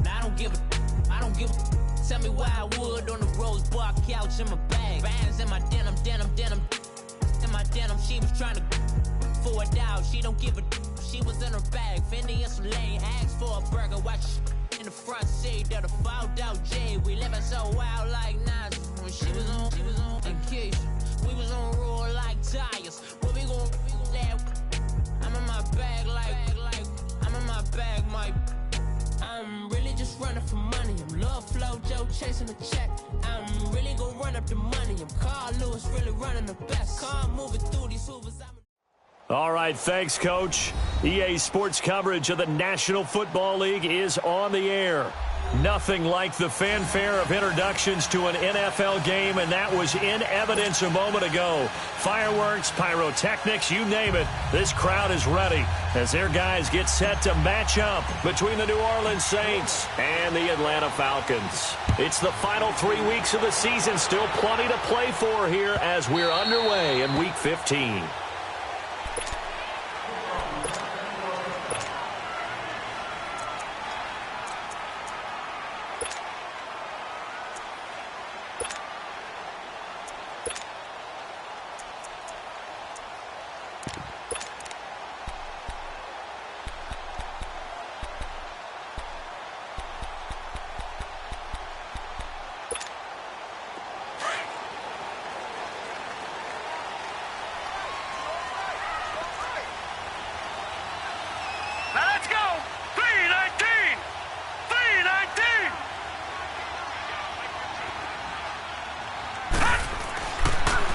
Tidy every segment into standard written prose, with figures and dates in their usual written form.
Now I don't give a. Tell me why I would on the rose bar couch in my bag. Bands in my denim. In my denim, she was trying to for it out. She don't give a. She was in her bag. Fendi and some lane. Asked for a burger. Watch in the front seat of the fouled out J. We living so wild like Nas. When she was on vacation. We was on roll like tires. Where we gon' I'm in my bag like I'm in my bag, Mike. I'm really just running for money. I'm Love Flow Joe chasing the check. I'm really gonna run up the money. I'm Carl Lewis really running the best. Car moving through these hoovers. All right, thanks, Coach. EA Sports coverage of the National Football League is on the air. Nothing like the fanfare of introductions to an NFL game, and that was in evidence a moment ago. Fireworks, pyrotechnics, you name it. This crowd is ready as their guys get set to match up between the New Orleans Saints and the Atlanta Falcons. It's the final 3 weeks of the season. Still plenty to play for here as we're underway in Week 15.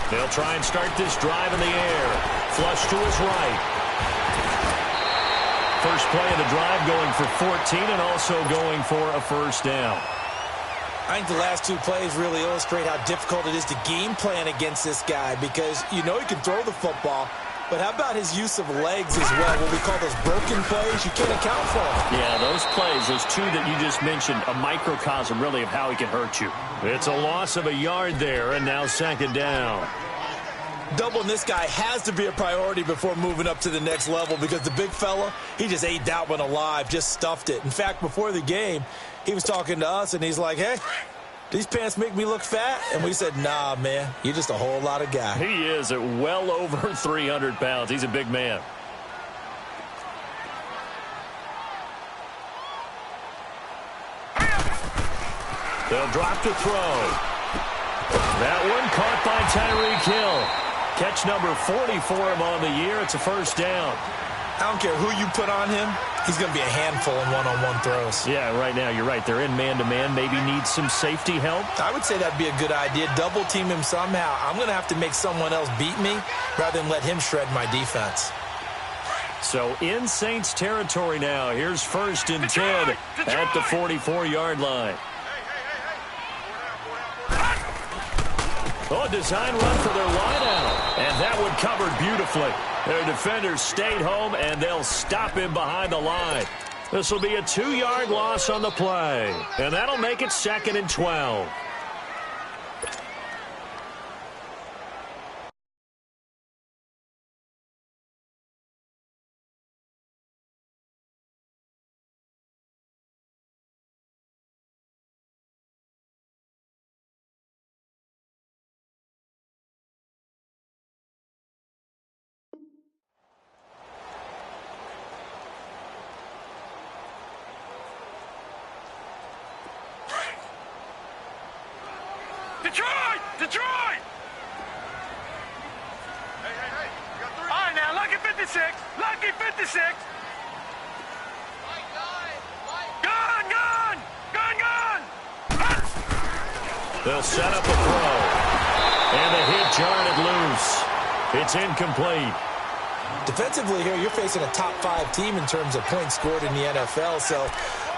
They'll try and start this drive in the air. Flush to his right. First play of the drive going for 14 and also going for a first down. I think the last two plays really illustrate how difficult it is to game plan against this guy because you know he can throw the football, but how about his use of legs as well? What we call those broken plays, you can't account for them. Yeah, those plays, those two that you just mentioned, a microcosm really of how he can hurt you. It's a loss of a yard there, and now second down. Doubling this guy has to be a priority before moving up to the next level because the big fella, he just ate that one alive, just stuffed it. In fact, before the game, he was talking to us, and he's like, hey, these pants make me look fat? And we said, nah, man, you're just a whole lot of guy. He is at well over 300 pounds. He's a big man. They'll drop to throw. That one caught by Tyreek Hill. Catch number 40 for him on the year. It's a first down. I don't care who you put on him. He's going to be a handful in one-on-one throws. Yeah, right now, you're right. They're in man-to-man. Maybe need some safety help. I would say that'd be a good idea. Double team him somehow. I'm going to have to make someone else beat me rather than let him shred my defense. So in Saints territory now. Here's first and 10 at the 44-yard line. Oh, design run for their wideout. And that one covered beautifully. Their defenders stayed home, and they'll stop him behind the line. This will be a 2-yard loss on the play. And that'll make it 2nd and 12. Detroit! Hey. You got 3. All right, now, lucky 56. Lucky 56. Gun! They'll set up a throw. And the hit jarred loose. It's incomplete. Defensively here, you're facing a top 5 team in terms of points scored in the NFL. So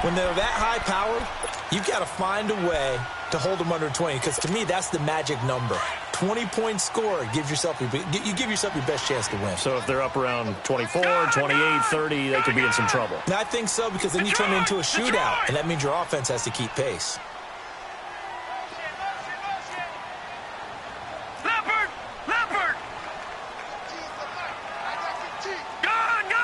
when they're that high-powered, you've got to find a way to hold them under 20, because to me, that's the magic number. 20-point score, you give yourself your best chance to win. So if they're up around 24, 28, 30, they could be in some trouble. And I think so, because then you turn it into a shootout, and that means your offense has to keep pace. Leopard! Gun!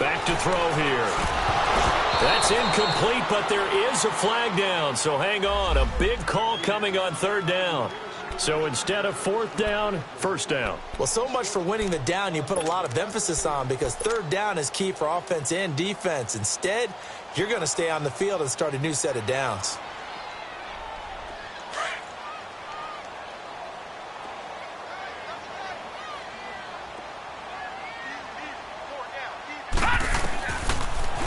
Back to throw here. That's incomplete, but there is a flag down, so hang on. A big call coming on third down. So instead of fourth down, first down. Well, so much for winning the down you put a lot of emphasis on, because third down is key for offense and defense. Instead, you're going to stay on the field and start a new set of downs.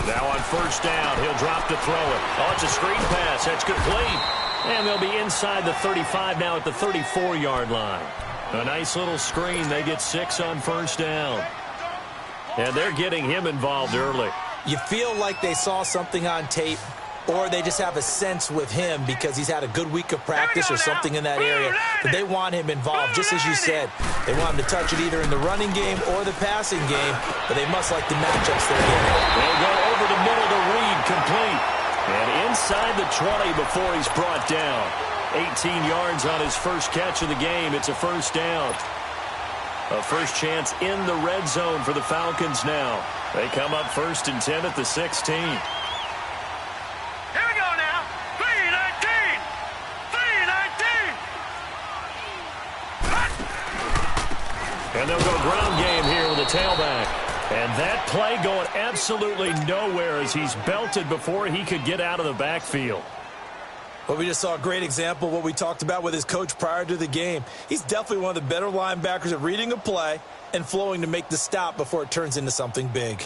Now on first down, he'll drop to throw it. Oh, it's a screen pass. That's complete. And they'll be inside the 35 now at the 34-yard line. A nice little screen. They get 6 on first down. And they're getting him involved early. You feel like they saw something on tape, or they just have a sense with him because he's had a good week of practice or something in that area that they want him involved, just as you said. They want him to touch it either in the running game or the passing game, but they must like the matchups they're getting. They'll go over the middle to Reed, complete. And inside the 20 before he's brought down. 18 yards on his first catch of the game. It's a first down. A first chance in the red zone for the Falcons now. They come up 1st and 10 at the 16. Here we go now. 3-19. 3-19. And they'll go ground game here with a tailback. And that play going absolutely nowhere as he's belted before he could get out of the backfield. Well, we just saw a great example of what we talked about with his coach prior to the game. He's definitely one of the better linebackers at reading a play and flowing to make the stop before it turns into something big.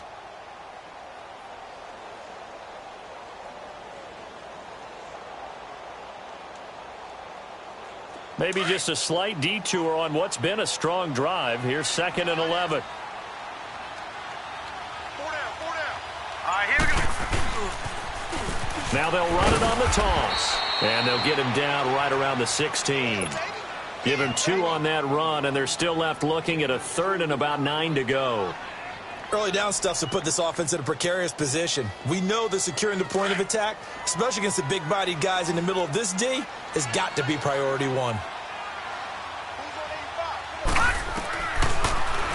Maybe just a slight detour on what's been a strong drive. Here's 2nd and 11. 4 down. All right, here we go. Now they'll run it on the toss. And they'll get him down right around the 16. Give him 2 on that run, and they're still left looking at a 3rd and about 9 to go. Early down stuff's to put this offense in a precarious position. We know that securing the point of attack, especially against the big-bodied guys in the middle of this D, has got to be priority 1.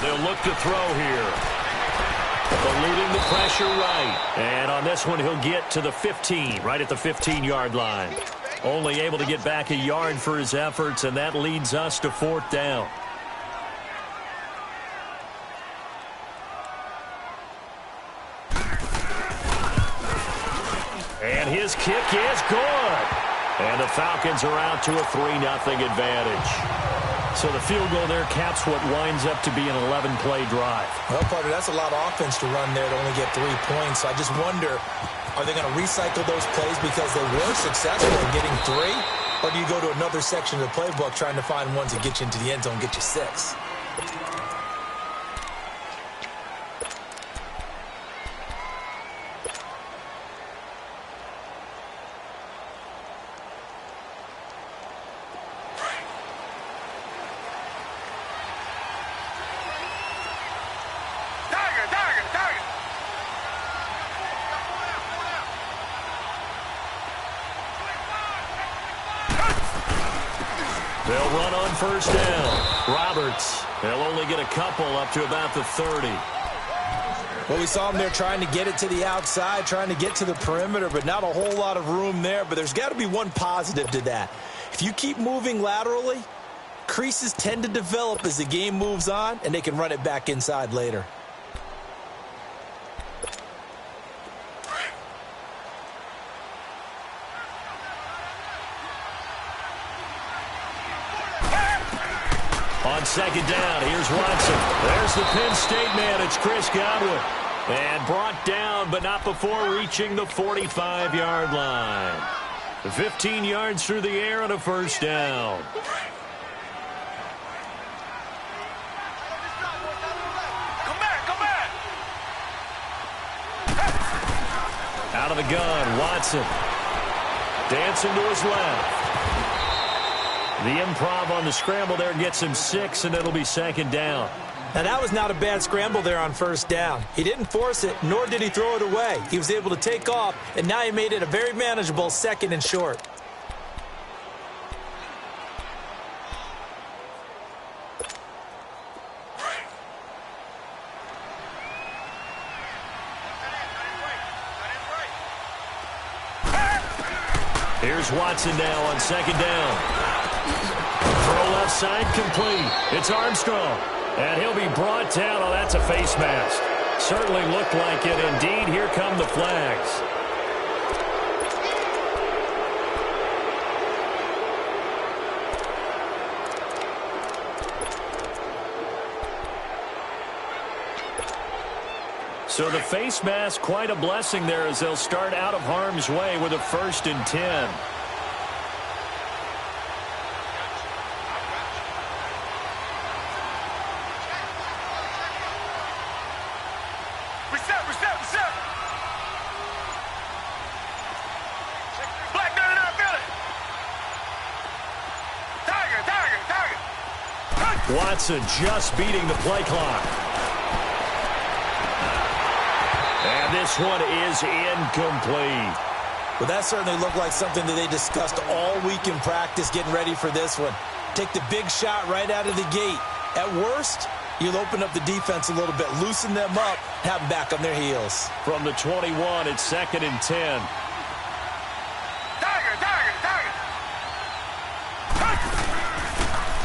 They'll look to throw here. Eluding the pressure right. And on this one, he'll get to the 15, right at the 15-yard line. Only able to get back a yard for his efforts, and that leads us to 4th down. And his kick is good. And the Falcons are out to a 3-0 advantage. So the field goal there caps what winds up to be an 11-play drive. Well, Carter, that's a lot of offense to run there to only get 3 points. So I just wonder, are they going to recycle those plays because they were successful in getting 3? Or do you go to another section of the playbook trying to find ones that get you into the end zone, get you 6? They'll run on first down. Roberts, they'll only get a couple up to about the 30. Well, we saw him there trying to get it to the outside, trying to get to the perimeter, but not a whole lot of room there. But there's got to be one positive to that. If you keep moving laterally, creases tend to develop as the game moves on, and they can run it back inside later. On second down, here's Watson. There's the Penn State man. It's Chris Godwin. And brought down, but not before reaching the 45-yard line. 15 yards through the air and a first down. Come back. Out of the gun, Watson. Dancing to his left. The improv on the scramble there gets him 6, and it'll be second down. Now, that was not a bad scramble there on first down. He didn't force it, nor did he throw it away. He was able to take off, and now he made it a very manageable 2nd and short. Here's Watson now on second down. Throw left side complete. It's Armstrong. And he'll be brought down. Oh, that's a face mask. Certainly looked like it. Indeed, here come the flags. So the face mask, quite a blessing there as they'll start out of harm's way with a 1st and 10. Reset. Black gun out, Billy. Tiger. Watson just beating the play clock. And this one is incomplete. Well, that certainly looked like something that they discussed all week in practice getting ready for this one. Take the big shot right out of the gate. At worst, you'll open up the defense a little bit, loosen them up, have them back on their heels. From the 21, it's 2nd and 10.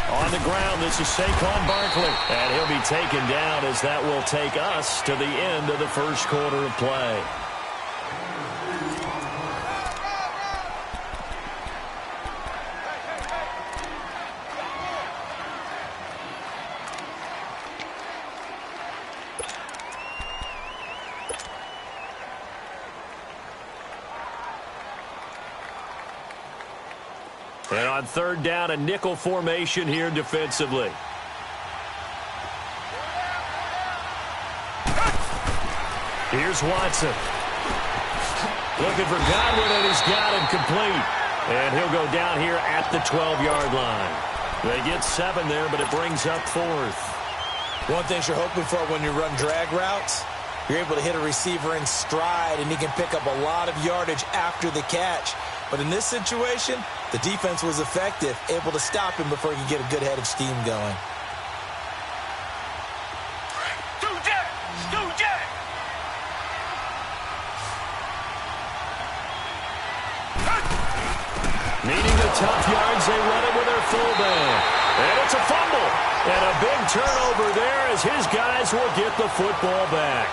On the ground, this is Saquon Barkley. And he'll be taken down as that will take us to the end of the first quarter of play. And on 3rd down, a nickel formation here defensively. Here's Watson. Looking for Godwin, and he's got him complete. And he'll go down here at the 12-yard line. They get 7 there, but it brings up 4th. One thing you're hoping for when you run drag routes, you're able to hit a receiver in stride, and he can pick up a lot of yardage after the catch. But in this situation, the defense was effective, able to stop him before he could get a good head of steam going. Stu Jet. Needing the tough yards, they run it with their fullback. And it's a fumble. And a big turnover there as his guys will get the football back.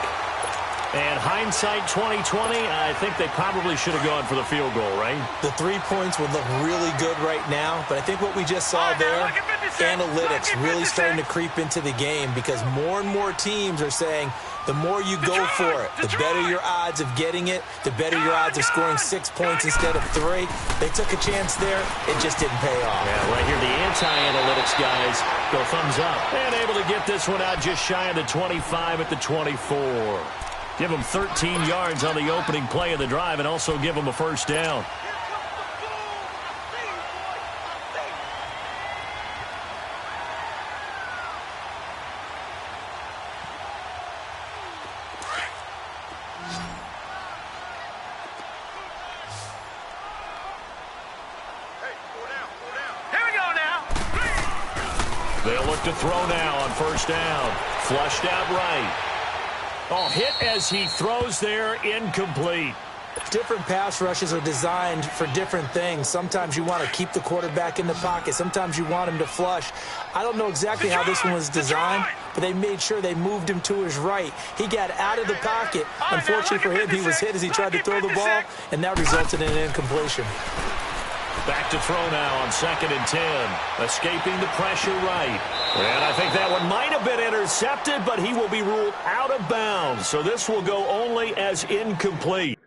And hindsight 2020, I think they probably should have gone for the field goal, right? The 3 points would look really good right now, but I think what we just saw there, analytics really starting to creep into the game because more and more teams are saying the more you go for it, the better your odds of getting it, the better your odds of scoring 6 points instead of 3. They took a chance there. It just didn't pay off. Yeah, right here, the anti-analytics guys go thumbs up. And able to get this one out just shy of the 25 at the 24. Give them 13 yards on the opening play of the drive and also give them a 1st down. They'll look to throw now on 1st down. Flushed out right. Oh, hit as he throws there, incomplete. Different pass rushes are designed for different things. Sometimes you want to keep the quarterback in the pocket. Sometimes you want him to flush. I don't know exactly how this one was designed, but they made sure they moved him to his right. He got out of the pocket. Unfortunately for him, he was hit as he tried to throw the ball, and that resulted in an incompletion. Back to throw now on 2nd and 10. Escaping the pressure right. And I think that one might have been intercepted, but he will be ruled out of bounds. So this will go only as incomplete.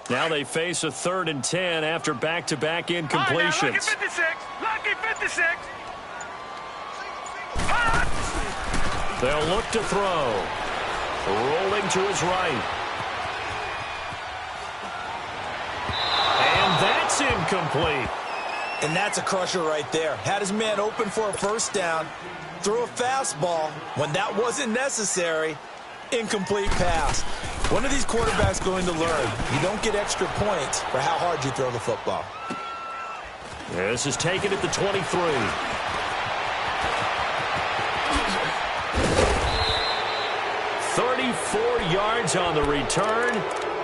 Now they face a 3rd and 10 after back-to-back incompletions. Lucky 56. They'll look to throw. Rolling to his right. And that's incomplete. And that's a crusher right there. Had his man open for a first down, threw a fastball when that wasn't necessary, incomplete pass. One of these quarterbacks going to learn, you don't get extra points for how hard you throw the football. This is taken at the 23. 34 yards on the return,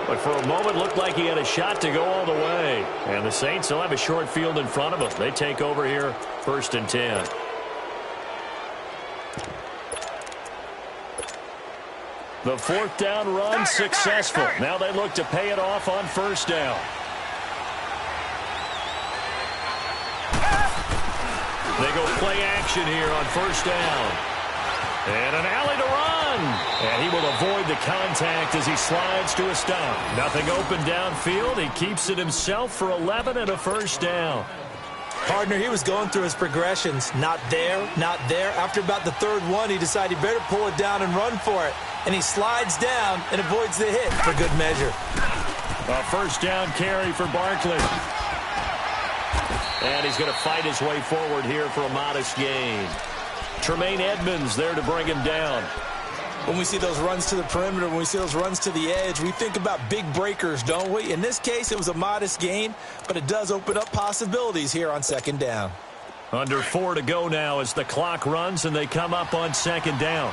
but for a moment looked like he had a shot to go all the way. And the Saints will have a short field in front of them. They take over here, 1st and 10. The 4th down run successful. Now they look to pay it off on 1st down. They go play action here on 1st down. And an alley to run. And he will avoid the contact as he slides to a stop. Nothing open downfield. He keeps it himself for 11 and a 1st down. Partner, he was going through his progressions. Not there, not there. After about the 3rd one, he decided he better pull it down and run for it. And he slides down and avoids the hit for good measure. A 1st down carry for Barkley. And he's going to fight his way forward here for a modest gain. Tremaine Edmonds there to bring him down. When we see those runs to the perimeter, when we see those runs to the edge, we think about big breakers, don't we? In this case, it was a modest gain, but it does open up possibilities here on 2nd down. Under 4 to go now as the clock runs and they come up on 2nd down.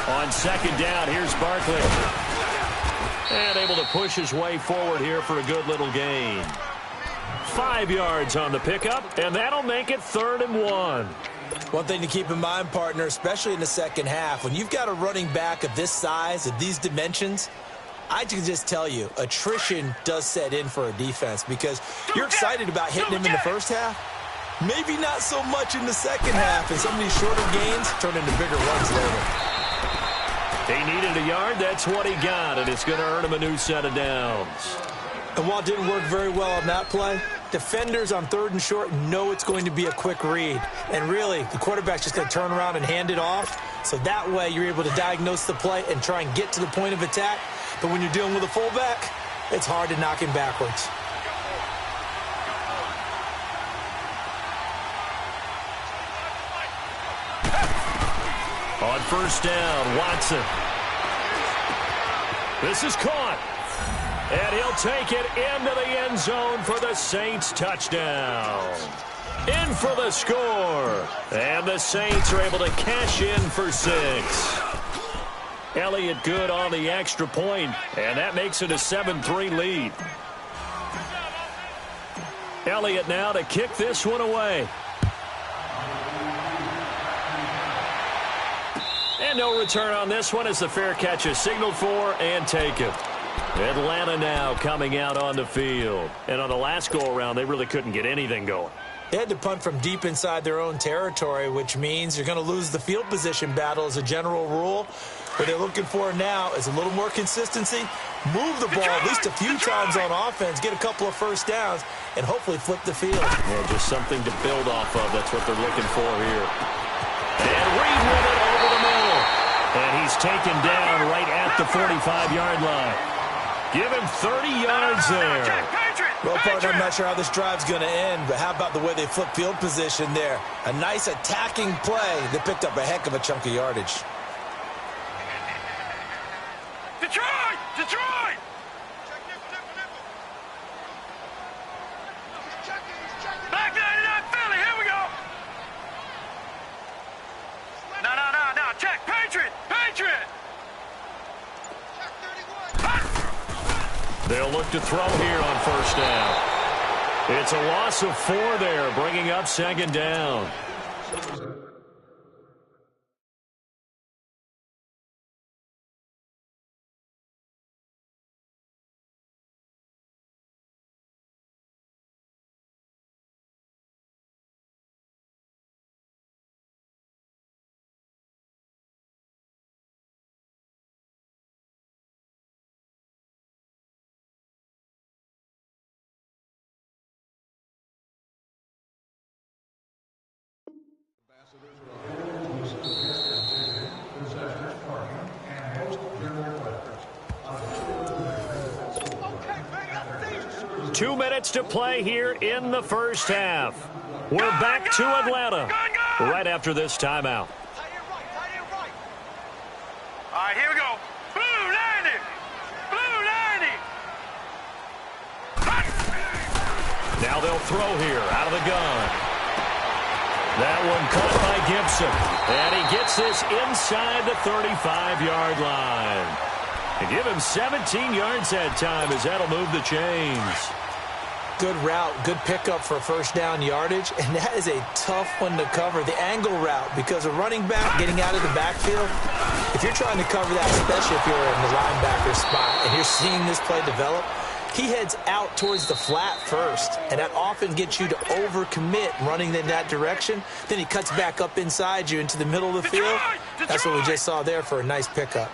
On 2nd down, here's Barkley. And able to push his way forward here for a good little gain. 5 yards on the pickup, and that'll make it 3rd and 1. One thing to keep in mind, partner, especially in the second half, when you've got a running back of this size, of these dimensions, I can just tell you, attrition does set in for a defense because you're excited about hitting him in the first half. Maybe not so much in the second half, and some of these shorter gains turn into bigger runs later. He needed a yard. That's what he got, and it's going to earn him a new set of downs. And while it didn't work very well on that play, defenders on 3rd and short know it's going to be a quick read. And really, the quarterback's just going to turn around and hand it off. So that way, you're able to diagnose the play and try and get to the point of attack. But when you're dealing with a fullback, it's hard to knock him backwards. On 1st down, Watson. This is caught. And he'll take it into the end zone for the Saints touchdown. In for the score. And the Saints are able to cash in for 6. Elliott good on the extra point, and that makes it a 7-3 lead. Elliott now to kick this one away. And no return on this one as the fair catch is signaled for and taken. Atlanta now coming out on the field. And on the last go-around, they really couldn't get anything going. They had to punt from deep inside their own territory, which means you're going to lose the field position battle as a general rule. What they're looking for now is a little more consistency, move the ball at least a few times on offense, get a couple of first downs, and hopefully flip the field. Yeah, just something to build off of. That's what they're looking for here. And Reed with it over the middle. And he's taken down right at the 45-yard line. Give him 30 yards there. Well, partner, I'm not sure how this drive's going to end, but how about the way they flip field position there? A nice attacking play that picked up a heck of a chunk of yardage. Detroit! Detroit! Black 99 Philly, here we go! No, check, Patriot! Patriot! They'll look to throw here on 1st down. It's a loss of 4 there, bringing up 2nd down. 2 minutes to play here in the first half. We're back to Atlanta right after this timeout. All right, here we go. Blue 90. Blue 90. Now they'll throw here out of the gun. That one caught by Gibson. And he gets this inside the 35-yard line. And give him 17 yards that time as that'll move the chains. Good route, good pickup for first down yardage, and that is a tough one to cover, the angle route, because a running back getting out of the backfield, if you're trying to cover that, especially if you're in the linebacker spot and you're seeing this play develop, he heads out towards the flat first, and that often gets you to overcommit running in that direction. Then he cuts back up inside you into the middle of the field. That's what we just saw there for a nice pickup.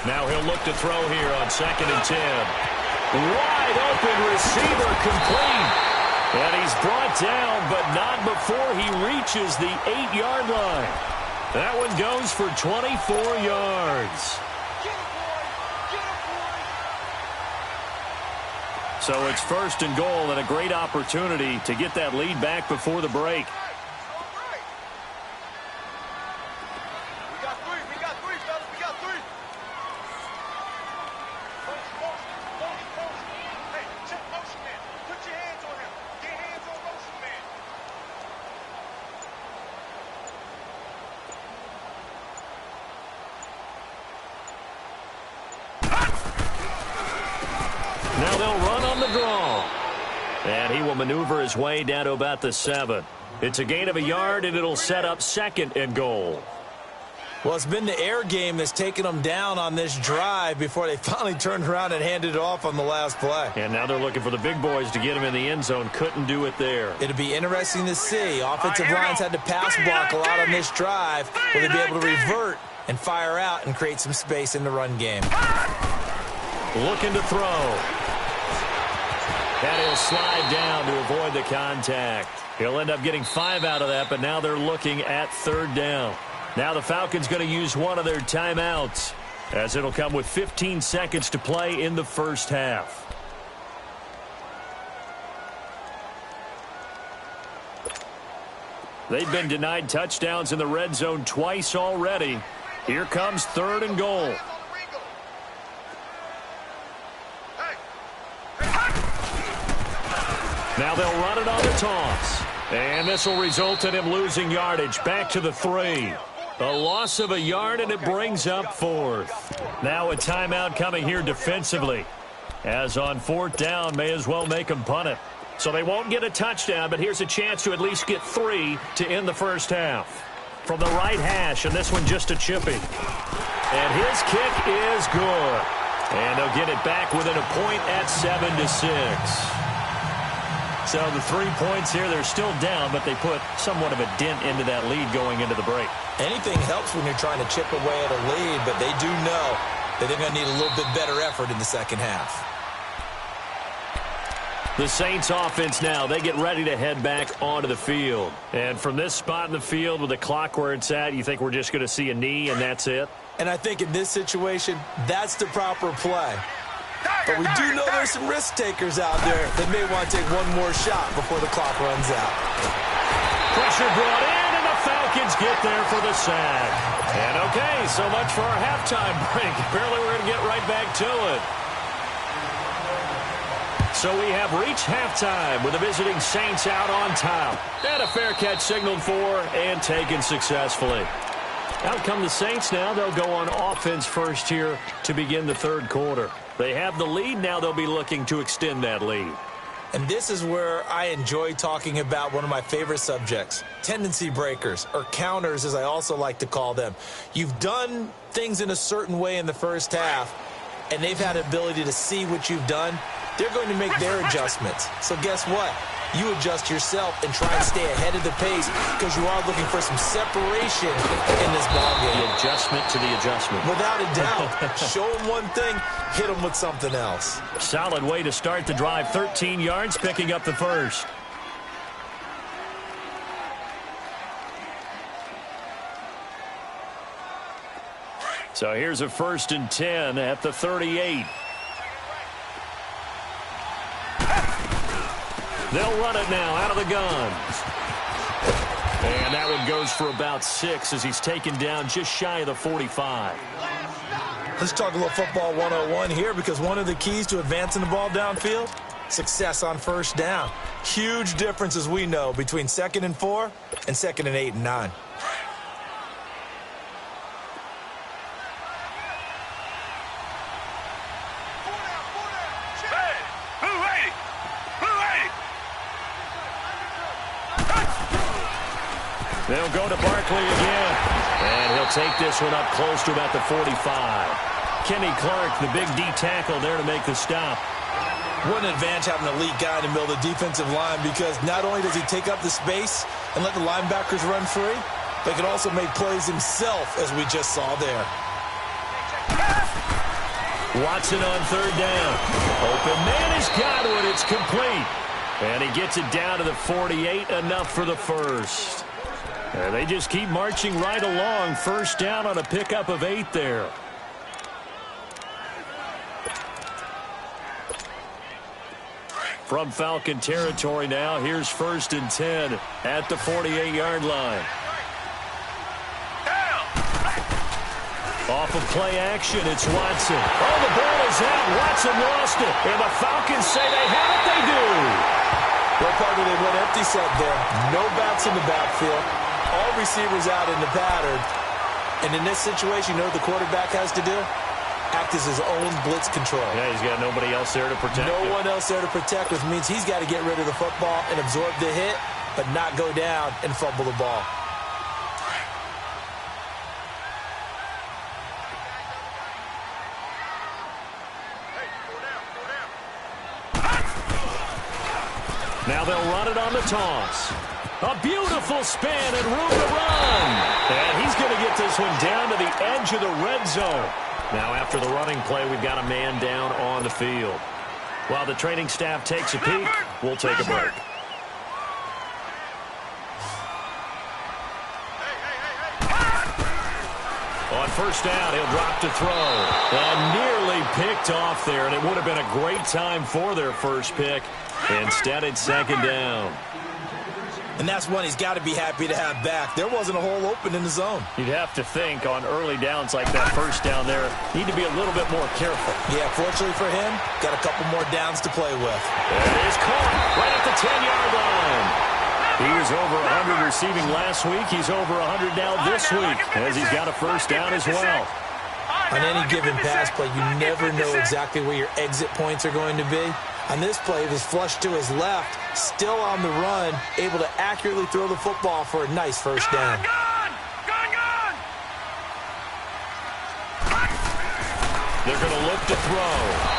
Now he'll look to throw here on 2nd and 10. Wide open receiver complete. And he's brought down, but not before he reaches the 8-yard line. That one goes for 24 yards. So it's 1st and goal and a great opportunity to get that lead back before the break. Now they'll run on the draw. And he will maneuver his way down to about the 7. It's a gain of a yard, and it'll set up 2nd and goal. Well, it's been the air game that's taken them down on this drive before they finally turned around and handed it off on the last play. And now they're looking for the big boys to get him in the end zone. Couldn't do it there. It'll be interesting to see. Offensive lines had to pass block a lot on this drive. Will they be able to revert and fire out and create some space in the run game? Looking to throw. And he'll slide down to avoid the contact. He'll end up getting 5 out of that, but now they're looking at 3rd down. Now the Falcons going to use one of their timeouts, as it'll come with 15 seconds to play in the first half. They've been denied touchdowns in the red zone twice already. Here comes 3rd and goal. Now they'll run it on the toss. And this will result in him losing yardage back to the 3. A loss of a yard, and it brings up 4th. Now a timeout coming here defensively. As on 4th down, may as well make him punt it. So they won't get a touchdown, but here's a chance to at least get 3 to end the first half. From the right hash, and this one just a chippy. And his kick is good. And they'll get it back within a point at 7-6. So the 3 points here, they're still down, but they put somewhat of a dent into that lead going into the break. Anything helps when you're trying to chip away at a lead, but they do know that they're going to need a little bit better effort in the second half. The Saints offense now, they get ready to head back onto the field. And from this spot in the field with the clock where it's at, you think we're just going to see a knee and that's it? And I think in this situation, that's the proper play. But we do know there's some risk takers out there that may want to take one more shot before the clock runs out. Pressure brought in, and the Falcons get there for the sack. And okay, so much for our halftime break. Apparently we're going to get right back to it. So we have reached halftime with the visiting Saints out on top. And a fair catch signaled for and taken successfully. Out come the Saints now. They'll go on offense first here to begin the 3rd quarter. They have the lead. Now they'll be looking to extend that lead. And this is where I enjoy talking about one of my favorite subjects, tendency breakers, or counters as I also like to call them. You've done things in a certain way in the first half, and they've had the ability to see what you've done. They're going to make their adjustments. So guess what? You adjust yourself and try and stay ahead of the pace because you are looking for some separation in this ballgame. The adjustment to the adjustment. Without a doubt. Show them one thing, hit them with something else. Solid way to start the drive. 13 yards, picking up the first. So here's a 1st and 10 at the 38. They'll run it now out of the gun. And that one goes for about 6 as he's taken down just shy of the 45. Let's talk a little football 101 here, because one of the keys to advancing the ball downfield, success on 1st down. Huge difference, as we know, between 2nd and 4 and 2nd and 8 and 9. They'll go to Barkley again. And he'll take this one up close to about the 45. Kenny Clark, the big D tackle there to make the stop. What an advantage having an elite guy in the middle of the defensive line, because not only does he take up the space and let the linebackers run free, but he can also make plays himself, as we just saw there. Watson on 3rd down. Open man has got one. It's complete. And he gets it down to the 48, enough for the 1st. And they just keep marching right along. 1st down on a pickup of 8 there. From Falcon territory now, here's 1st and 10 at the 48-yard line. Off of play action, it's Watson. Oh, the ball is out. Watson lost it. And the Falcons say they have it. They do. Well, partner, they went empty set there. No backs in the backfield. All receivers out in the pattern. And in this situation, you know what the quarterback has to do? Act as his own blitz control. Yeah, he's got nobody else there to protect him. No one else there to protect, which means he's got to get rid of the football and absorb the hit, but not go down and fumble the ball. Now they'll run it on the toss. A beautiful spin and room to run. And he's going to get this one down to the edge of the red zone. Now after the running play, we've got a man down on the field. While the training staff takes a peek, we'll take a break. On 1st down, he'll drop to throw. And nearly picked off there, and it would have been a great time for their first pick. Instead, it's 2nd down. And that's one he's got to be happy to have back. There wasn't a hole open in the zone. You'd have to think on early downs like that 1st down there, need to be a little bit more careful. Yeah, fortunately for him, got a couple more downs to play with. There it is, caught right at the 10-yard line. He was over 100 receiving last week. He's over 100 now this week, as he's got a 1st down as well. On any given pass play, you never know exactly where your exit points are going to be. On this play, it was flushed to his left, still on the run, able to accurately throw the football for a nice 1st down. They're going to look to throw.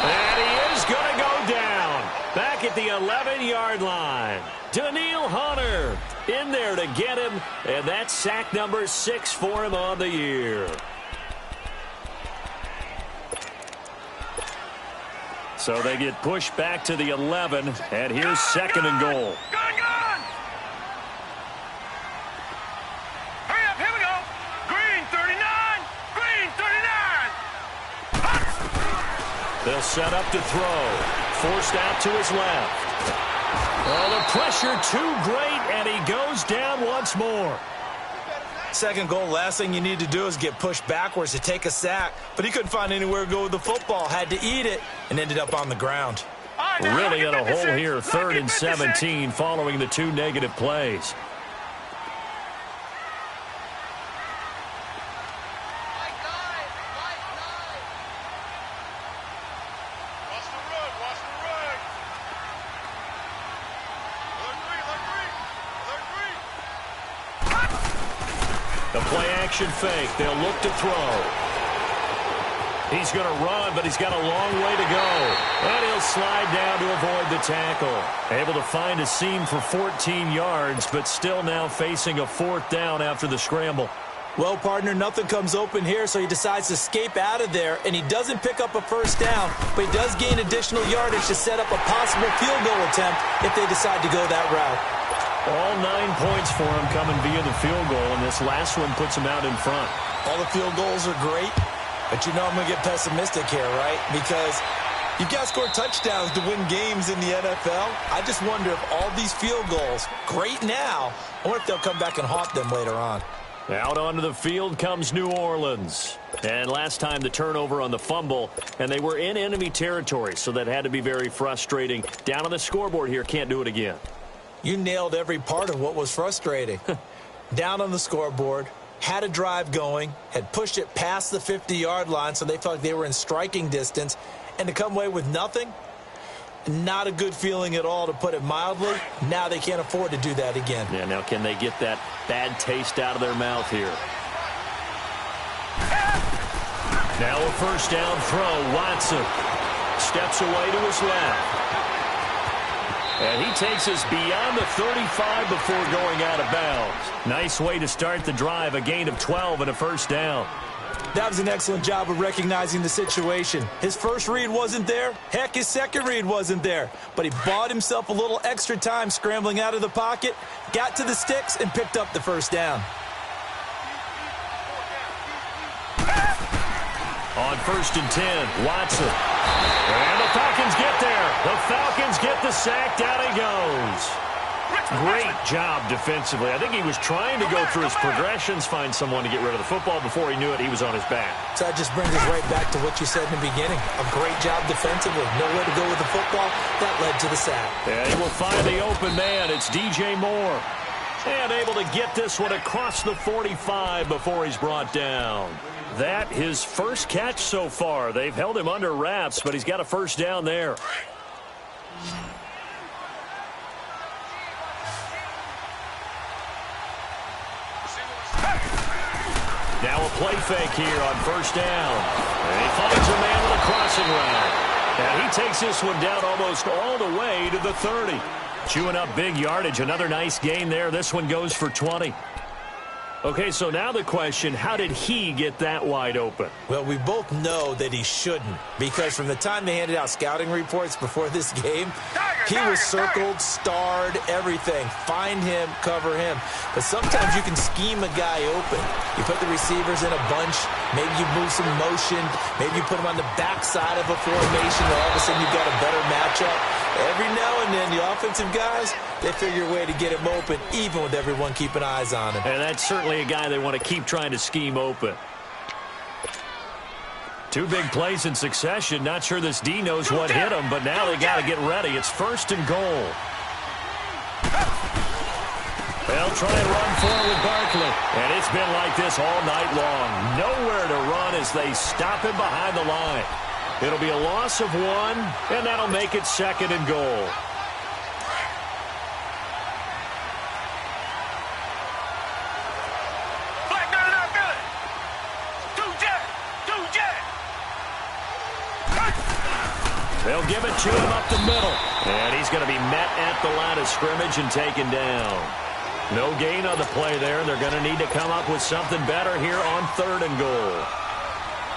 And he is going to go down. Back at the 11-yard line. Daniil Hunter in there to get him. And that's sack number 6 for him on the year. So they get pushed back to the 11, and here's 2nd and goal. Hurry up, here we go. Green 39, green 39. They'll set up to throw. Forced out to his left. Oh, the pressure too great, and he goes down once more. 2nd goal, last thing you need to do is get pushed backwards to take a sack. But he couldn't find anywhere to go with the football. Had to eat it and ended up on the ground. Really in a hole here, 3rd and 17 following the 2 negative plays. The play-action fake. They'll look to throw. He's going to run, but he's got a long way to go. And he'll slide down to avoid the tackle. Able to find a seam for 14 yards, but still now facing a 4th down after the scramble. Well, partner, nothing comes open here, so he decides to escape out of there, and he doesn't pick up a 1st down, but he does gain additional yardage to set up a possible field goal attempt if they decide to go that route. All 9 points for him coming via the field goal, and this last one puts him out in front. All the field goals are great, But you know I'm going to get pessimistic here, right? Because you've got to score touchdowns to win games in the NFL. I just wonder if all these field goals, great now, I wonder if they'll come back and haunt them later on. Out onto the field comes New Orleans. And last time the turnover on the fumble, and they were in enemy territory, so that had to be very frustrating. Down on the scoreboard here, can't do it again. You nailed every part of what was frustrating. Down on the scoreboard, had a drive going, had pushed it past the 50-yard line so they felt like they were in striking distance, and to come away with nothing, not a good feeling at all, to put it mildly. Now they can't afford to do that again. Yeah, now can they get that bad taste out of their mouth here? Now a first down throw. Watson steps away to his left. And he takes us beyond the 35 before going out of bounds. Nice way to start the drive, a gain of 12 and a first down. That was an excellent job of recognizing the situation. His first read wasn't there. Heck, his second read wasn't there. But he bought himself a little extra time scrambling out of the pocket, got to the sticks, and picked up the first down. On 1st and 10, Watson. And the Falcons get there. The Falcons get the sack. Down he goes. Great job defensively. I think he was trying to go through his progressions, find someone to get rid of the football. Before he knew it, he was on his back. So that just brings us right back to what you said in the beginning. A great job defensively. Nowhere to go with the football. That led to the sack. And he will find the open man. It's DJ Moore. And able to get this one across the 45 before he's brought down. That his first catch so far. They've held him under wraps, but he's got a first down there. Now a play fake here on first down. And he finds a man with a crossing route. And he takes this one down almost all the way to the 30. Chewing up big yardage. Another nice gain there. This one goes for 20. Okay, so now the question, how did he get that wide open? Well, we both know that he shouldn't, because from the time they handed out scouting reports before this game, he was circled, starred, everything. Find him, cover him. But sometimes you can scheme a guy open. You put the receivers in a bunch, maybe you move some motion, maybe you put them on the backside of a formation, and all of a sudden you've got a better matchup. Every now and then, the offensive guys, they figure a way to get him open, even with everyone keeping eyes on him. And that's certainly a guy they want to keep trying to scheme open. Two big plays in succession. Not sure this D knows what hit him, but now they got to get ready. It's 1st and goal. They'll try and run forward Barkley. And it's been like this all night long. Nowhere to run as they stop him behind the line. It'll be a loss of 1, and that'll make it 2nd and goal. They'll give it to him up the middle. And he's going to be met at the line of scrimmage and taken down. No gain on the play there. They're going to need to come up with something better here on 3rd and goal.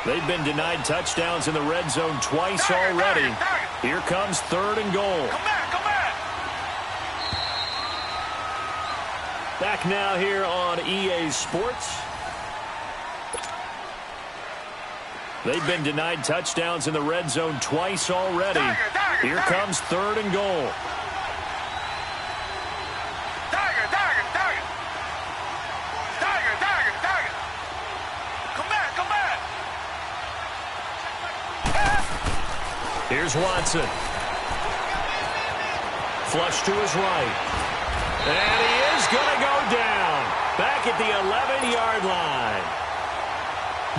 They've been denied touchdowns in the red zone twice already. Here comes 3rd and goal. Come back. Back now here on EA Sports. They've been denied touchdowns in the red zone twice already. Here comes 3rd and goal. Come back. Here's Watson. Flush to his right. And he is going to go down. Back at the 11-yard line.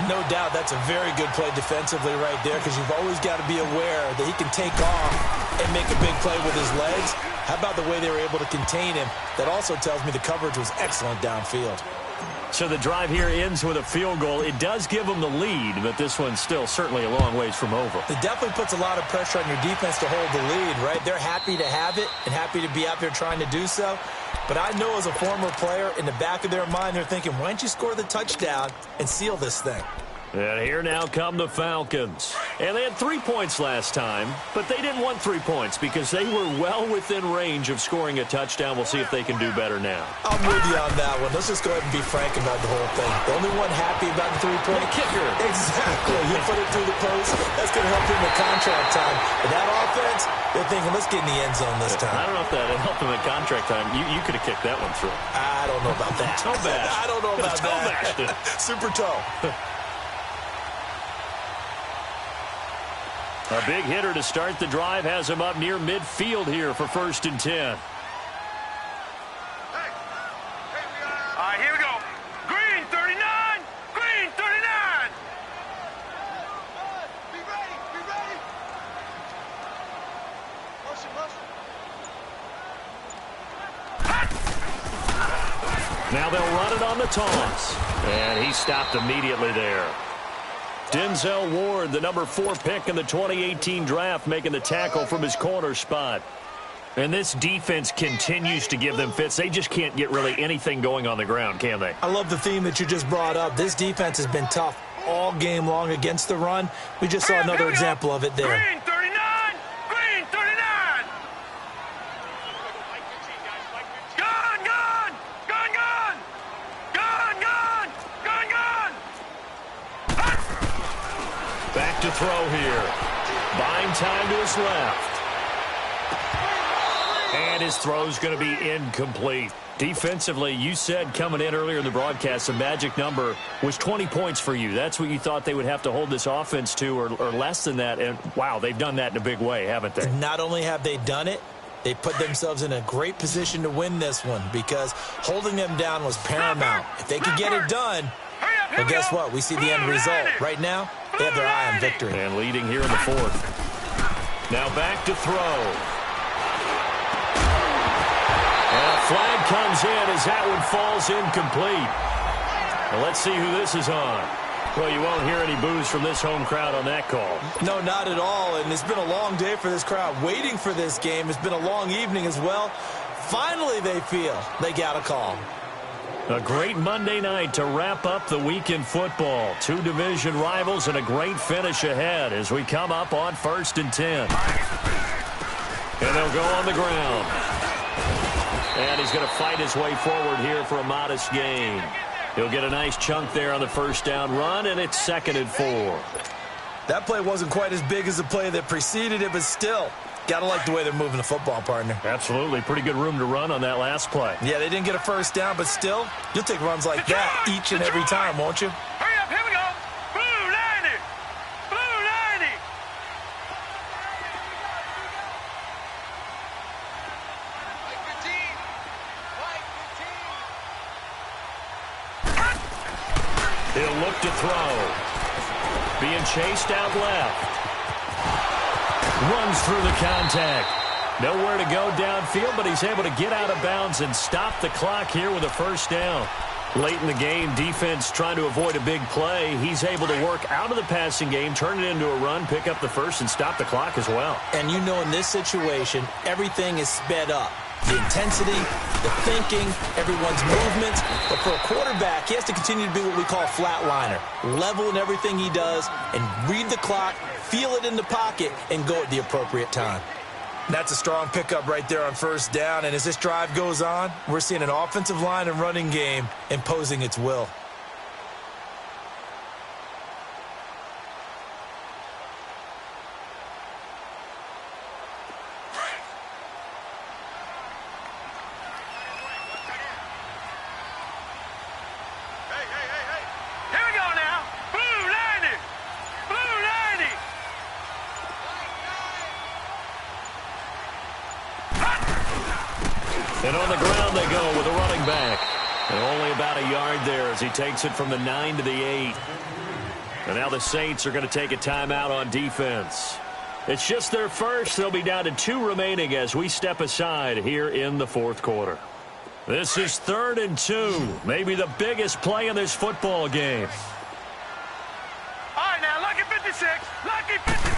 No doubt that's a very good play defensively right there, because you've always got to be aware that he can take off and make a big play with his legs. How about the way they were able to contain him? That also tells me the coverage was excellent downfield. So the drive here ends with a field goal. It does give them the lead, but this one's still certainly a long ways from over. It definitely puts a lot of pressure on your defense to hold the lead, right? They're happy to have it and happy to be out there trying to do so. But I know as a former player, in the back of their mind, they're thinking, why don't you score the touchdown and seal this thing? And here now come the Falcons. And they had 3 points last time, but they didn't want 3 points because they were well within range of scoring a touchdown. We'll see if they can do better now. I'm with you on that one. Let's just go ahead and be frank about the whole thing. The only one happy about the 3-point kicker. Exactly. He put it through the post. That's going to help him with contract time. But that offense, they're thinking, let's get in the end zone this time. I don't know if that helped him at contract time. You could have kicked that one through. I don't know about that. Toe bash. I don't know about toe that. Super toe. A big hitter to start the drive has him up near midfield here for 1st and 10. All right, here we go. Green 39. Green 39. Be ready. Be ready. Motion, motion. Now they'll run it on the toss. And he stopped immediately there. Denzel Ward, the number 4 pick in the 2018 draft, making the tackle from his corner spot. And this defense continues to give them fits. They just can't get really anything going on the ground, can they? I love the theme that you just brought up. This defense has been tough all game long against the run. We just saw another example of it there. Green 39. Green 39. Gun, gun. Gun, gun. Gun, gun. Gun, gun. Back to throw here. Buying time to his left. And his throw's going to be incomplete. Defensively, you said coming in earlier in the broadcast, the magic number was 20 points for you. That's what you thought they would have to hold this offense to, or less than that. And, wow, they've done that in a big way, haven't they? Not only have they done it, they put themselves in a great position to win this one because holding them down was paramount. If they could get it done, well, guess what? We see the end result. Right now, they have their eye on victory. And leading here in the 4th. Now back to throw. And a flag comes in as that one falls incomplete. Well, let's see who this is on. Well, you won't hear any boos from this home crowd on that call. No, not at all. And it's been a long day for this crowd waiting for this game. It's been a long evening as well. Finally, they feel they got a call. A great Monday night to wrap up the week in football. 2 division rivals and a great finish ahead as we come up on 1st and 10. And they'll go on the ground. And he's going to fight his way forward here for a modest gain. He'll get a nice chunk there on the 1st down run, and it's 2nd and 4. That play wasn't quite as big as the play that preceded it, but still, got to like the way they're moving the football, partner. Absolutely. Pretty good room to run on that last play. Yeah, they didn't get a 1st down, but still, you'll take runs like that each and every time, won't you? Hurry up, here we go. Blue 90. Blue 90. He'll look to throw. Being chased out left. Runs through the contact. Nowhere to go downfield, but he's able to get out of bounds and stop the clock here with a 1st down. Late in the game, defense trying to avoid a big play. He's able to work out of the passing game, turn it into a run, pick up the 1st, and stop the clock as well. And you know in this situation, everything is sped up. The intensity, the thinking, everyone's movements. But for a quarterback, he has to continue to be what we call a flatliner. Level in everything he does and read the clock, feel it in the pocket, and go at the appropriate time. That's a strong pickup right there on 1st down. And as this drive goes on, we're seeing an offensive line and running game imposing its will. And on the ground they go with a running back. And only about a yard there as he takes it from the 9 to the 8. And now the Saints are going to take a timeout on defense. It's just their first. They'll be down to 2 remaining as we step aside here in the 4th quarter. This is 3rd and 2. Maybe the biggest play in this football game. All right, now, lucky 56. Lucky 56.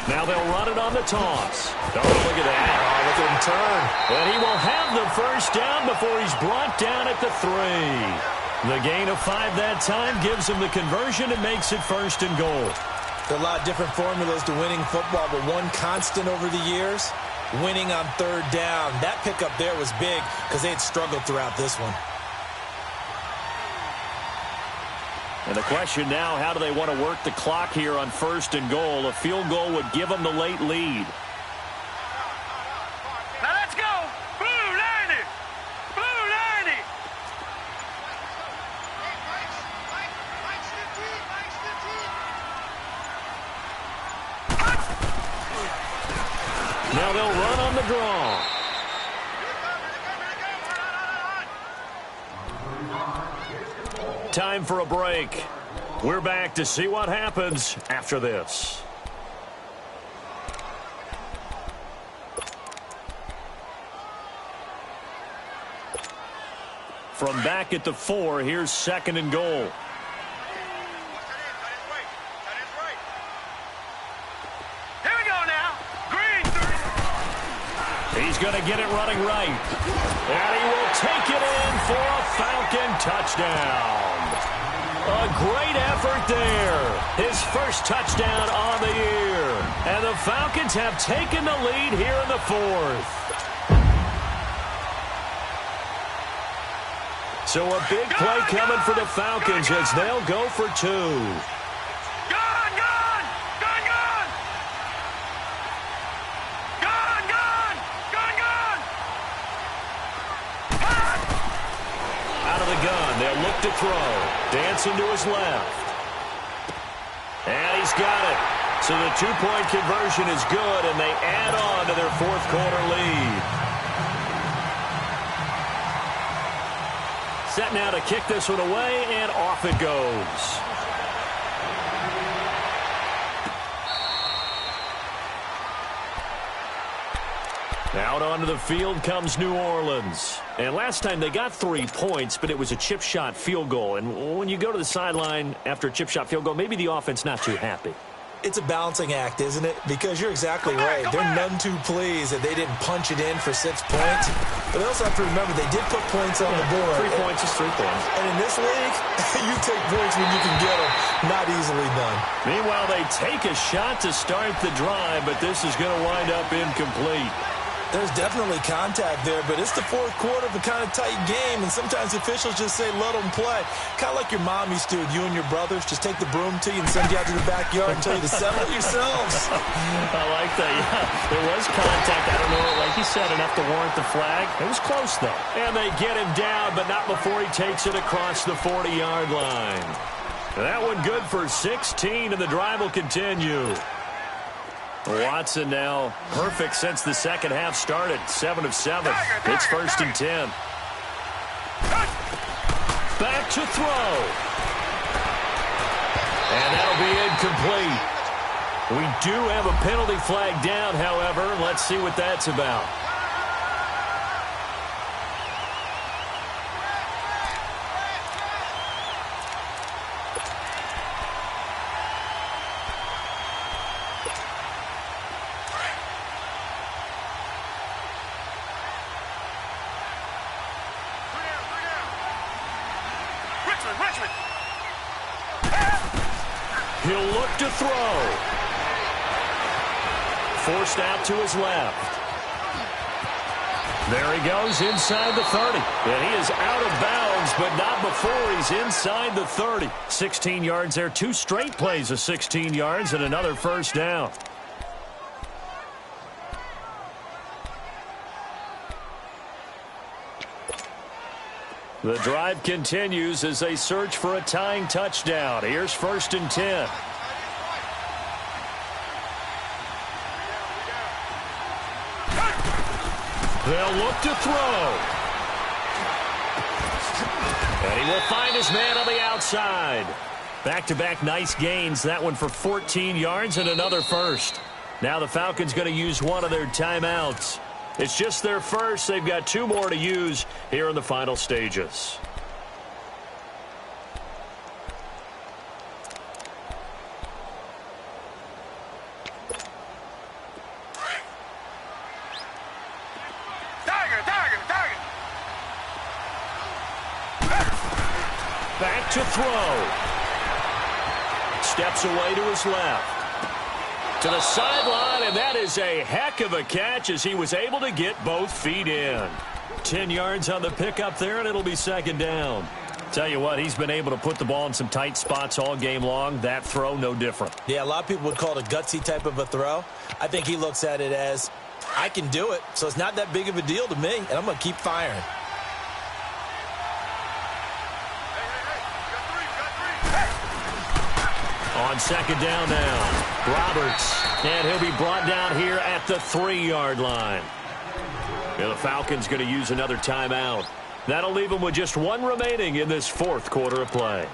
Now they'll run it on the toss. Oh, look at that. Oh, look at him turn. And he will have the 1st down before he's brought down at the 3. The gain of 5 that time gives them the conversion and makes it 1st and goal. There are a lot of different formulas to winning football, but one constant over the years, winning on 3rd down. That pickup there was big because they had struggled throughout this one. And the question now, how do they want to work the clock here on 1st and goal? A field goal would give them the late lead. Now let's go! Blue 90! Blue 90! Now they'll run on the draw. Time for a break. We're back to see what happens after this. From back at the 4, here's 2nd and goal. Here we go now. Green 30. He's going to get it running right. And he will take it in for a Falcon touchdown. A great effort there. His first touchdown on the year. And the Falcons have taken the lead here in the 4th. So a big play coming for the Falcons as they'll go for 2. They'll look to throw. Dancing to his left. And he's got it. So the 2-point conversion is good, and they add on to their 4th quarter lead. Set now to kick this one away, and off it goes. Out onto the field comes New Orleans. And last time they got 3 points, but it was a chip shot field goal. And when you go to the sideline after a chip shot field goal, maybe the offense not too happy. It's a balancing act, isn't it? Because you're exactly right. They're none too pleased that they didn't punch it in for 6 points. But they also have to remember they did put points on the board. 3 points is 3 points. And in this league, you take points when you can get them. Not easily done. Meanwhile, they take a shot to start the drive, but this is going to wind up incomplete. There's definitely contact there, but it's the 4th quarter of a kind of tight game, and sometimes officials just say, let them play. Kind of like your mom used to, you and your brothers, just take the broom to you and send you out to the backyard and tell you to settle it yourselves. I like that, yeah. There was contact. I don't know, like you said, enough to warrant the flag. It was close, though. And they get him down, but not before he takes it across the 40-yard line. That one good for 16, and the drive will continue. Watson now perfect since the second half started. 7 of 7. It's 1st and 10. Back to throw. And that'll be incomplete. We do have a penalty flag down, however. Let's see what that's about. He'll look to throw. Forced out to his left. There he goes inside the 30. And he is out of bounds, but not before he's inside the 30. 16 yards there. 2 straight plays of 16 yards and another first down. The drive continues as they search for a tying touchdown. Here's 1st and 10. They'll look to throw. And he will find his man on the outside. Back-to-back nice gains. That one for 14 yards and another first. Now the Falcons going to use one of their timeouts. It's just their first. They've got 2 more to use here in the final stages. to throw. Steps away to his left. To the sideline, and that is a heck of a catch as he was able to get both feet in. 10 yards on the pickup there, and it'll be second down. Tell you what, he's been able to put the ball in some tight spots all game long. That throw, no different. Yeah, a lot of people would call it a gutsy type of a throw. I think he looks at it as, I can do it, so it's not that big of a deal to me, and I'm going to keep firing. On second down now, Roberts, and he'll be brought down here at the 3-yard line. And the Falcons going to use another timeout. That'll leave them with just one remaining in this fourth quarter of play.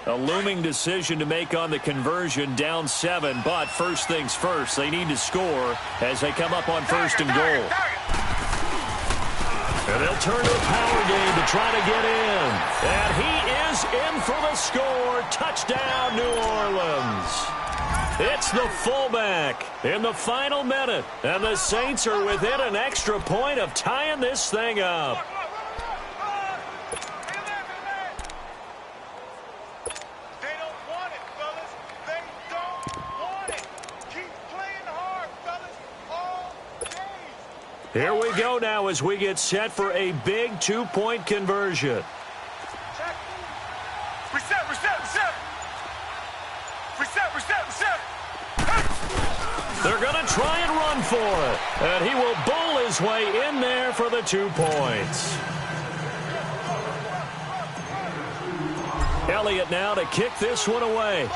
A looming decision to make on the conversion, down 7, but first things first, they need to score as they come up on first and goal. And they'll turn to a power game to try to get in. And he is in for the score. Touchdown, New Orleans. It's the fullback in the final minute. And the Saints are within an extra point of tying this thing up. They don't want it, fellas. They don't want it. Keep playing hard, fellas, all day. Here we go now as we get set for a big 2-point conversion. Check. Reset, reset, reset. Reset, reset, reset. They're going to try and run for it. And he will bowl his way in there for the 2 points. Elliott now to kick this one away.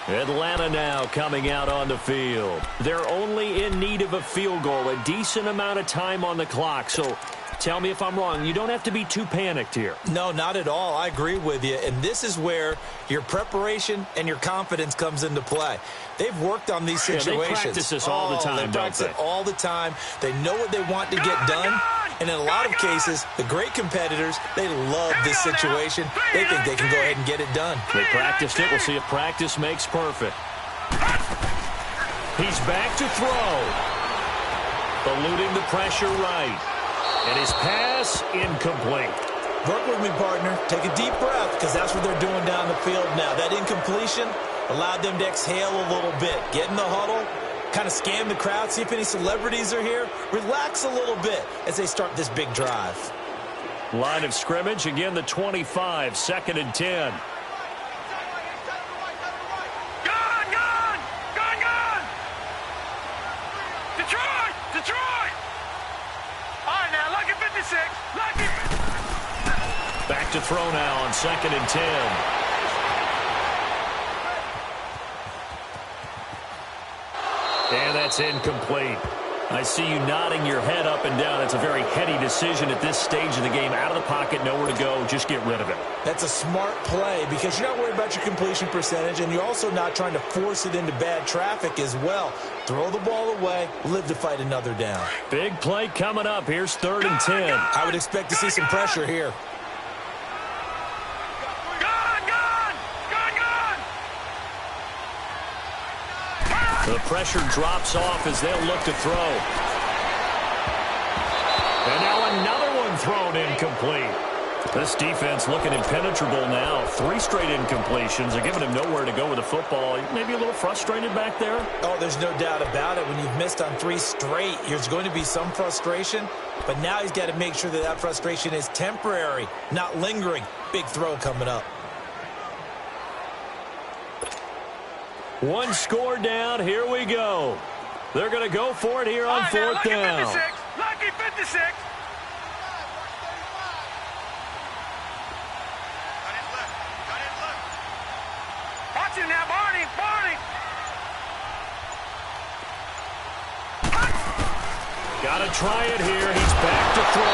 Atlanta now coming out on the field. They're only in need of a field goal, a decent amount of time on the clock. So tell me if I'm wrong. You don't have to be too panicked here. No, not at all. I agree with you. And this is where your preparation and your confidence comes into play. They've worked on these situations. Yeah, they practice this all the time, They practice it all the time. They know what they want to get done. And in a lot of cases, the great competitors, they love this situation. They think they can go ahead and get it done. They practiced it. We'll see if practice makes perfect. He's back to throw. Eluding the pressure right. And his pass incomplete. Work with me, partner. Take a deep breath because that's what they're doing down the field now. That incompletion allowed them to exhale a little bit. Get in the huddle. Kind of scan the crowd, see if any celebrities are here. Relax a little bit as they start this big drive. Line of scrimmage, again the 25, 2nd and 10. Gone, gone, gone, gone. Detroit, Detroit. All right, now, lucky 56, lucky. Back to throw now on 2nd and 10. And that's incomplete. I see you nodding your head up and down. It's a very heady decision at this stage of the game. Out of the pocket, nowhere to go. Just get rid of it. That's a smart play because you're not worried about your completion percentage, and you're also not trying to force it into bad traffic as well. Throw the ball away, live to fight another down. Big play coming up. Here's 3rd and 10. I would expect to see some pressure here. The pressure drops off as they'll look to throw. And now another one thrown incomplete. This defense looking impenetrable now. 3 straight incompletions. They're giving him nowhere to go with the football. Maybe a little frustrated back there. Oh, there's no doubt about it. When you've missed on 3 straight, there's going to be some frustration. But now he's got to make sure that that frustration is temporary, not lingering. Big throw coming up. One score down. Here we go. They're going to go for it here on 4th down. Lucky 56. Watch him now, Barney. Barney. Got to try it here. He's back to throw.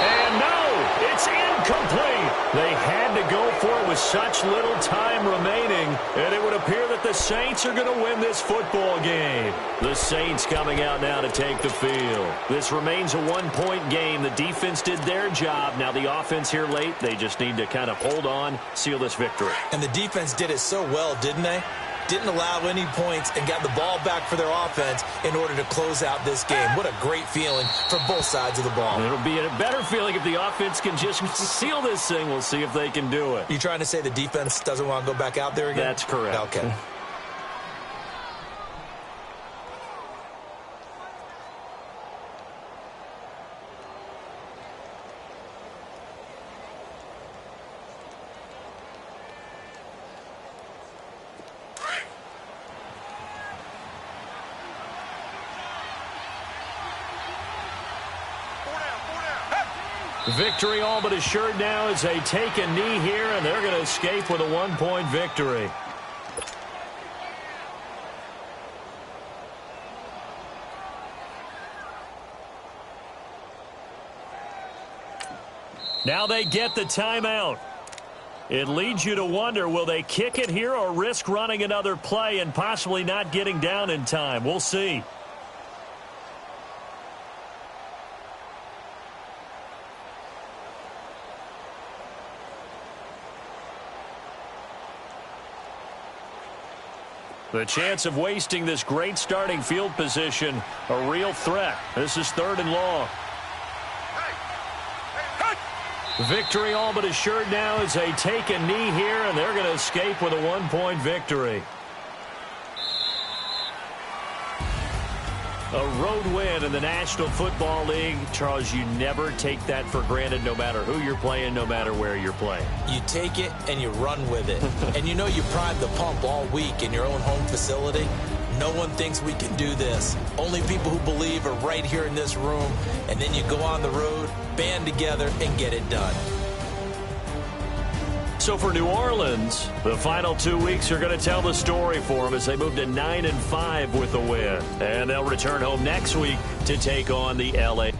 And no, it's incomplete. They had to go for it with such little time remaining, and it would appear that the Saints are going to win this football game. The Saints coming out now to take the field. This remains a 1-point game. The defense did their job. Now the offense here late, they just need to kind of hold on, seal this victory. And the defense did it so well, didn't they? didn't allow any points, and got the ball back for their offense in order to close out this game. What a great feeling for both sides of the ball. It'll be a better feeling if the offense can just seal this thing. We'll see if they can do it. You trying to say the defense doesn't want to go back out there again? That's correct. Okay. Victory all but assured now as they take a knee here, and they're going to escape with a 1-point victory. Now they get the timeout. It leads you to wonder, will they kick it here or risk running another play and possibly not getting down in time? We'll see. The chance of wasting this great starting field position, a real threat. This is 3rd and long. Victory all but assured now as they take a knee here, and they're going to escape with a 1-point victory. A road win in the National Football League. Charles, you never take that for granted no matter who you're playing, no matter where you're playing. You take it and you run with it. And you know you prime the pump all week in your own home facility. No one thinks we can do this. Only people who believe are right here in this room. And then you go on the road, band together, and get it done. So for New Orleans, the final 2 weeks are going to tell the story for them as they move to 9-5 with a win. And they'll return home next week to take on the LA.